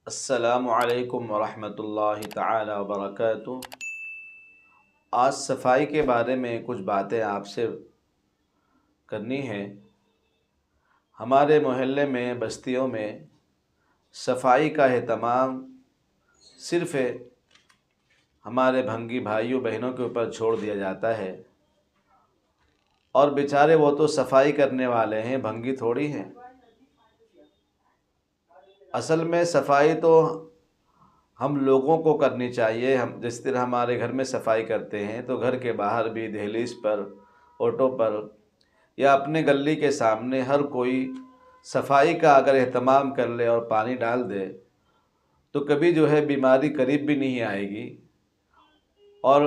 السلام علیکم ورحمۃ اللہ تعالی وبرکاتہ۔ آج صفائی کے بارے میں کچھ باتیں آپ سے کرنی ہیں۔ ہمارے محلے میں، بستیوں میں صفائی کا اہتمام صرف ہمارے بھنگی بھائیوں بہنوں کے اوپر چھوڑ دیا جاتا ہے، اور بیچارے وہ تو صفائی کرنے والے ہیں، بھنگی تھوڑی ہیں۔ اصل میں صفائی تو ہم لوگوں کو کرنی چاہیے۔ ہم جس طرح ہمارے گھر میں صفائی کرتے ہیں تو گھر کے باہر بھی، دہلیز پر، آٹو پر یا اپنے گلی کے سامنے ہر کوئی صفائی کا اگر اہتمام کر لے اور پانی ڈال دے تو کبھی بیماری قریب بھی نہیں آئے گی، اور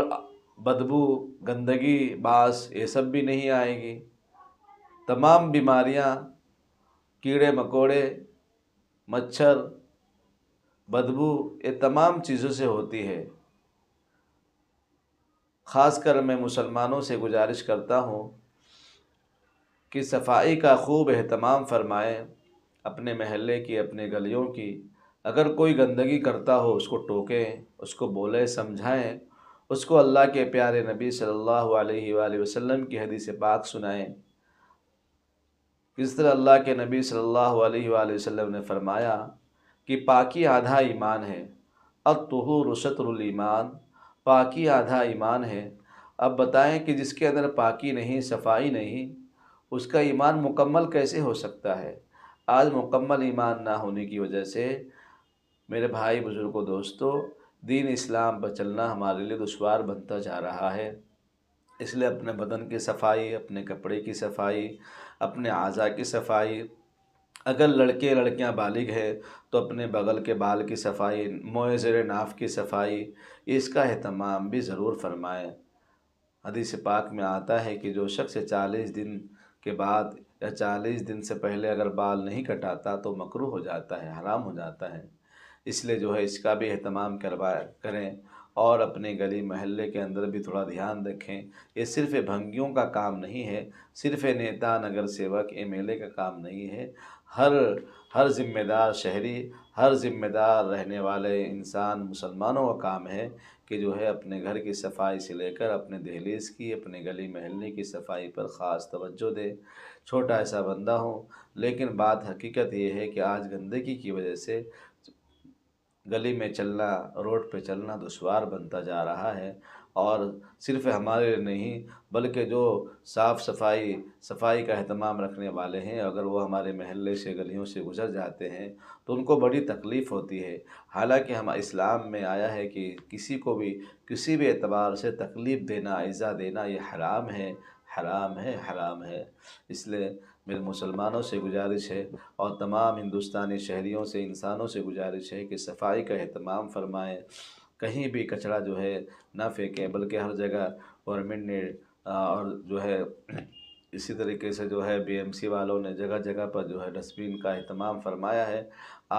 بدبو، گندگی، باس یہ سب بھی نہیں آئے گی۔ تمام بیماریاں، کیڑے مکوڑے، مچھر، بدبو، یہ تمام چیزوں سے ہوتی ہے۔ خاص کر میں مسلمانوں سے گزارش کرتا ہوں کہ صفائی کا خوب اہتمام فرمائیں، اپنے محلے کی، اپنے گلیوں کی۔ اگر کوئی گندگی کرتا ہو اس کو ٹوکیں، اس کو بولیں، سمجھائیں، اس کو اللہ کے پیارے نبی صلی اللہ علیہ وآلہ وسلم کی حدیث پاک سنائیں۔ کس طرح اللہ کے نبی صلی اللہ علیہ وآلہ وسلم نے فرمایا کہ پاکی آدھا ایمان ہے، الطہور شطر الایمان، پاکی آدھا ایمان ہے۔ اب بتائیں کہ جس کے اندر پاکی نہیں، صفائی نہیں، اس کا ایمان مکمل کیسے ہو سکتا ہے؟ آج مکمل ایمان نہ ہونے کی وجہ سے میرے بھائی، بزرگوں، دوستوں، دین اسلام پر چلنا ہمارے لیے دشوار بنتا جا رہا ہے۔ اس لیے اپنے بدن کی صفائی، اپنے کپڑے کی صفائی، اپنے اعضاء کی صفائی، اگر لڑکے لڑکیاں بالغ ہیں تو اپنے بغل کے بال کی صفائی، موئے زیر ناف کی صفائی، اس کا اہتمام بھی ضرور فرمائیں۔ حدیث پاک میں آتا ہے کہ جو شخص 40 دن کے بعد یا 40 دن سے پہلے اگر بال نہیں کٹاتا تو مکروہ ہو جاتا ہے، حرام ہو جاتا ہے۔ اس لیے اس کا بھی اہتمام کریں، اور اپنے گلی محلے کے اندر بھی تھوڑا دھیان رکھیں۔ یہ صرف بھنگیوں کا کام نہیں ہے، صرف نیتا، نگر سیوک، ایم ایل اے کا کام نہیں ہے۔ ہر ذمہ دار شہری، ہر ذمہ دار رہنے والے انسان، مسلمانوں کا کام ہے کہ اپنے گھر کی صفائی سے لے کر اپنے دہلیز کی، اپنے گلی محلے کی صفائی پر خاص توجہ دے۔ چھوٹا ایسا بندہ ہوں، لیکن بات حقیقت یہ ہے کہ آج گندگی کی وجہ سے گلی میں چلنا، روڈ پہ چلنا دشوار بنتا جا رہا ہے۔ اور صرف ہمارے لیے نہیں بلکہ جو صفائی کا اہتمام رکھنے والے ہیں، اگر وہ ہمارے محلے سے، گلیوں سے گزر جاتے ہیں تو ان کو بڑی تکلیف ہوتی ہے۔ حالانکہ اسلام میں آیا ہے کہ کسی کو بھی کسی بھی اعتبار سے تکلیف دینا، ایذا دینا، یہ حرام ہے، حرام ہے، حرام ہے۔ اس لیے میرے مسلمانوں سے گزارش ہے، اور تمام ہندوستانی شہریوں سے، انسانوں سے گزارش ہے کہ صفائی کا اہتمام فرمائیں۔ کہیں بھی کچرا نہ پھینکیں، بلکہ ہر جگہ گورنمنٹ نے اور اسی طریقے سے بی ایم سی والوں نے جگہ جگہ پر ڈسٹ بین کا اہتمام فرمایا ہے۔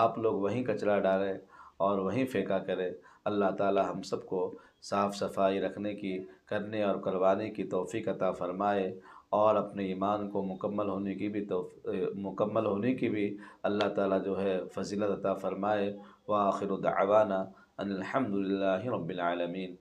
آپ لوگ وہیں کچرا ڈالیں اور وہیں پھینکا کریں۔ اللہ تعالی ہم سب کو صاف صفائی رکھنے کی، کرنے اور کروانے کی توفیق عطا فرمائے، اور اپنے ایمان کو مکمل ہونے کی بھی اللہ تعالی فضیلت عطا فرمائے۔ وآخر دعوانا ان الحمد للہ رب العالمین۔